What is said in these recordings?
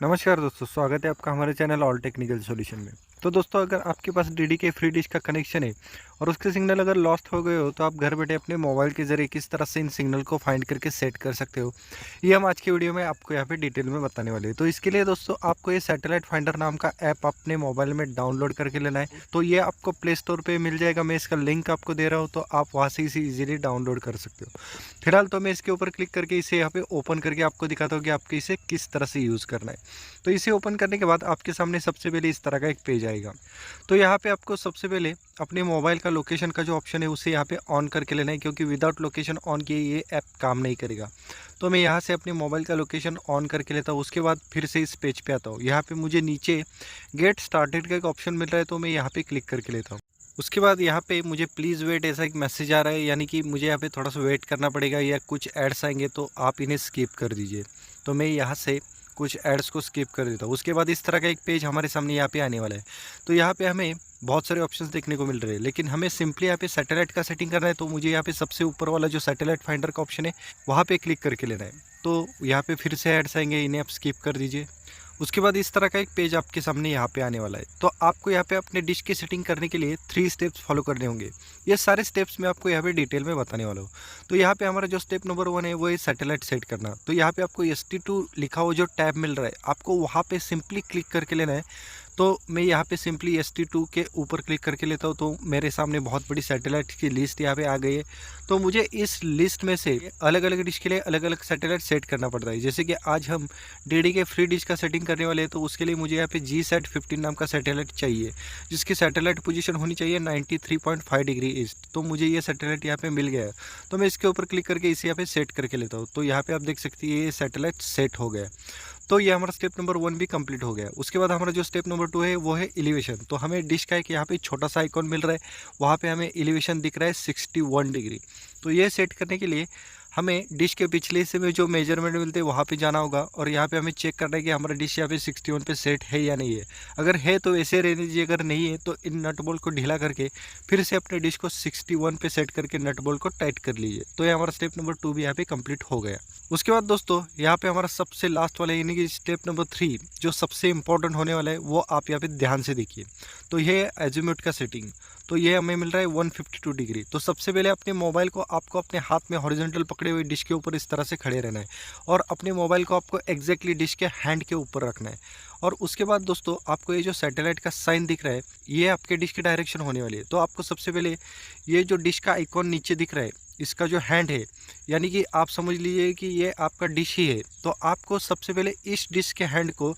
नमस्कार दोस्तों, स्वागत है आपका हमारे चैनल ऑल टेक्निकल सॉल्यूशन में। तो दोस्तों, अगर आपके पास डीडी के फ्री डिश का कनेक्शन है और उसके सिग्नल अगर लॉस्ट हो गए हो, तो आप घर बैठे अपने मोबाइल के ज़रिए किस तरह से इन सिग्नल को फाइंड करके सेट कर सकते हो, ये हम आज की वीडियो में आपको यहाँ पे डिटेल में बताने वाले हैं। तो इसके लिए दोस्तों, आपको ये सैटेलाइट फाइंडर नाम का ऐप अपने मोबाइल में डाउनलोड करके लेना है। तो ये आपको प्ले स्टोर पर मिल जाएगा, मैं इसका लिंक आपको दे रहा हूँ, तो आप वहाँ से इसे ईजिली डाउनलोड कर सकते हो। फिलहाल तो मैं इसके ऊपर क्लिक करके इसे यहाँ पे ओपन करके आपको दिखाता हूँ कि आपको इसे किस तरह से यूज़ करना है। तो इसे ओपन करने के बाद आपके सामने सबसे पहले इस तरह का एक पेज आएगा। तो यहाँ पे आपको सबसे पहले अपने मोबाइल का लोकेशन का जो ऑप्शन है उसे यहाँ पे ऑन करके लेना है, क्योंकि विदाउट लोकेशन ऑन किए ये ऐप काम नहीं करेगा। तो मैं यहाँ से अपने मोबाइल का लोकेशन ऑन करके लेता हूँ। उसके बाद फिर से इस पेज पे आता हूँ। यहाँ पे मुझे नीचे गेट स्टार्टेड का एक ऑप्शन मिल रहा है, तो मैं यहाँ पे क्लिक करके लेता हूँ। उसके बाद यहाँ पे मुझे प्लीज़ वेट ऐसा एक मैसेज आ रहा है, यानी कि मुझे यहाँ पे थोड़ा सा वेट करना पड़ेगा या कुछ एड्स आएंगे तो आप इन्हें स्किप कर दीजिए। तो मैं यहाँ से कुछ एड्स को स्किप कर देता हूँ। उसके बाद इस तरह का एक पेज हमारे सामने यहाँ पे आने वाला है। तो यहाँ पे हमें बहुत सारे ऑप्शंस देखने को मिल रहे हैं, लेकिन हमें सिंपली यहाँ पे सैटेलाइट का सेटिंग करना है। तो मुझे यहाँ पे सबसे ऊपर वाला जो सैटेलाइट फाइंडर का ऑप्शन है वहाँ पे क्लिक करके लेना है। तो यहाँ पे फिर से एड्स आएंगे, इन्हें आप स्किप कर दीजिए। उसके बाद इस तरह का एक पेज आपके सामने यहाँ पे आने वाला है। तो आपको यहाँ पे अपने डिश की सेटिंग करने के लिए 3 स्टेप्स फॉलो करने होंगे। ये सारे स्टेप्स मैं आपको यहाँ पे डिटेल में बताने वाला हूँ। तो यहाँ पे हमारा जो स्टेप नंबर 1 है वो है सैटेलाइट सेट करना। तो यहाँ पे आपको ST2 लिखा हुआ जो टैब मिल रहा है, आपको वहाँ पे सिंपली क्लिक करके लेना है। तो मैं यहाँ पे सिंपली ST2 के ऊपर क्लिक करके लेता हूँ, तो मेरे सामने बहुत बड़ी सैटेलाइट की लिस्ट यहाँ पे आ गई है। तो मुझे इस लिस्ट में से अलग अलग डिश के लिए अलग अलग सैटेलाइट सेट करना पड़ता है। जैसे कि आज हम DD के फ्री डिश का सेटिंग करने वाले हैं, तो उसके लिए मुझे यहाँ पे GSAT-15 नाम का सैटेलाइट चाहिए, जिसकी सैटेलाइट पोजीशन होनी चाहिए 93.5 डिग्री ईस्ट। तो मुझे ये सैटेलाइट यहाँ पे मिल गया है। तो मैं इसके ऊपर क्लिक करके इसे यहाँ पे सेट करके लेता हूँ। तो यहाँ पे आप देख सकते हैं ये सैटेलाइट सेट हो गया। तो ये हमारा स्टेप नंबर 1 भी कंप्लीट हो गया। उसके बाद हमारा जो स्टेप नंबर 2 है वो है एलिवेशन। तो हमें डिश का एक यहाँ पे छोटा सा आइकॉन मिल रहा है, वहाँ पे हमें एलिवेशन दिख रहा है 61 डिग्री। तो ये सेट करने के लिए हमें डिश के पिछले हिस्से में जो मेजरमेंट मिलते हैं वहाँ पे जाना होगा, और यहाँ पे हमें चेक करना है कि हमारा डिश यहाँ पे 61 पे सेट है या नहीं है। अगर है तो ऐसे रहने दीजिए, अगर नहीं है तो इन नट बोल्ट को ढीला करके फिर से अपने डिश को 61 पे सेट करके नट बोल्ट को टाइट कर लीजिए। तो ये हमारा स्टेप नंबर 2 भी यहाँ पे कंप्लीट हो गया। उसके बाद दोस्तों, यहाँ पे हमारा सबसे लास्ट वाला यानी कि स्टेप नंबर 3 जो सबसे इंपॉर्टेंट होने वाला है, वो आप यहाँ पे ध्यान से देखिए। तो ये है एजीम्यूट का सेटिंग। तो ये हमें मिल रहा है 152 डिग्री। तो सबसे पहले अपने मोबाइल को आपको अपने हाथ में हॉरिजॉन्टल पकड़े हुए डिश के ऊपर इस तरह से खड़े रहना है, और अपने मोबाइल को आपको एग्जैक्टली डिश के हैंड के ऊपर रखना है। और उसके बाद दोस्तों, आपको ये जो सैटेलाइट का साइन दिख रहा है, ये आपके डिश की डायरेक्शन होने वाली है। तो आपको सबसे पहले ये जो डिश का आइकॉन नीचे दिख रहा है, इसका जो हैंड है, यानी कि आप समझ लीजिए कि ये आपका डिश ही है। तो आपको सबसे पहले इस डिश के हैंड को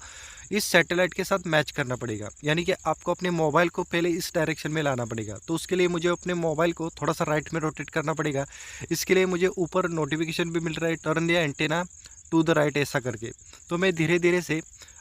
इस सैटेलाइट के साथ मैच करना पड़ेगा, यानी कि आपको अपने मोबाइल को पहले इस डायरेक्शन में लाना पड़ेगा। तो उसके लिए मुझे अपने मोबाइल को थोड़ा सा राइट में रोटेट करना पड़ेगा। इसके लिए मुझे ऊपर नोटिफिकेशन भी मिल रहा है, turn the antenna to the right, ऐसा करके। तो मैं धीरे धीरे से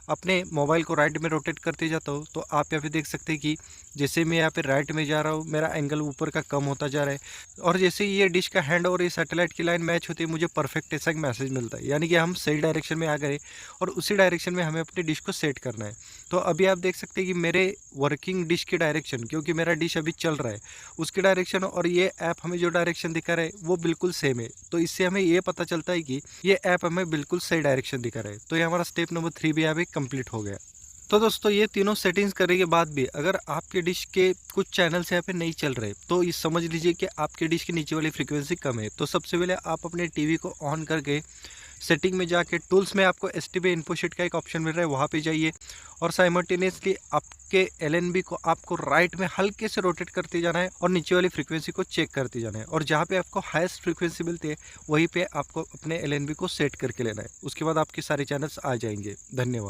अपने मोबाइल को राइट में रोटेट करते जाता हूँ। तो आप यहाँ पे देख सकते हैं कि जैसे मैं यहाँ पे राइट में जा रहा हूँ, मेरा एंगल ऊपर का कम होता जा रहा है, और जैसे ही ये डिश का हैंड और ये सैटेलाइट की लाइन मैच होती है, मुझे परफेक्ट ऐसा एक मैसेज मिलता है, यानी कि हम सही डायरेक्शन में आ गए और उसी डायरेक्शन में हमें अपनी डिश को सेट करना है। तो अभी आप देख सकते हैं कि मेरे वर्किंग डिश की डायरेक्शन, क्योंकि मेरा डिश अभी चल रहा है, उसकी डायरेक्शन और ये ऐप हमें जो डायरेक्शन दिखा रहा है वो बिल्कुल सेम है। तो इससे हमें ये पता चलता है कि ये ऐप हमें बिल्कुल सही डायरेक्शन दिखा रहा है। तो ये हमारा स्टेप नंबर 3 भी यहाँ पे कंप्लीट हो गया। तो दोस्तों, ये तीनों सेटिंग्स करने के बाद भी अगर आपके डिश के कुछ चैनल्स यहाँ पे नहीं चल रहे, तो ये समझ लीजिए कि आपके डिश की नीचे वाली फ्रीक्वेंसी कम है। तो सबसे पहले आप अपने टीवी को ऑन करके सेटिंग में जाके टूल्स में आपको STB इन्फोशीट का एक ऑप्शन मिल रहा है, वहाँ पे जाइए, और साइमल्टेनियसली आपके LNB को आपको राइट में हल्के से रोटेट करते जाना है और नीचे वाली फ्रीक्वेंसी को चेक करते जाना है, और जहाँ पे आपको हाईएस्ट फ्रीक्वेंसी मिलती है वहीं पे आपको अपने LNB को सेट करके लेना है। उसके बाद आपके सारे चैनल्स आ जाएंगे। धन्यवाद।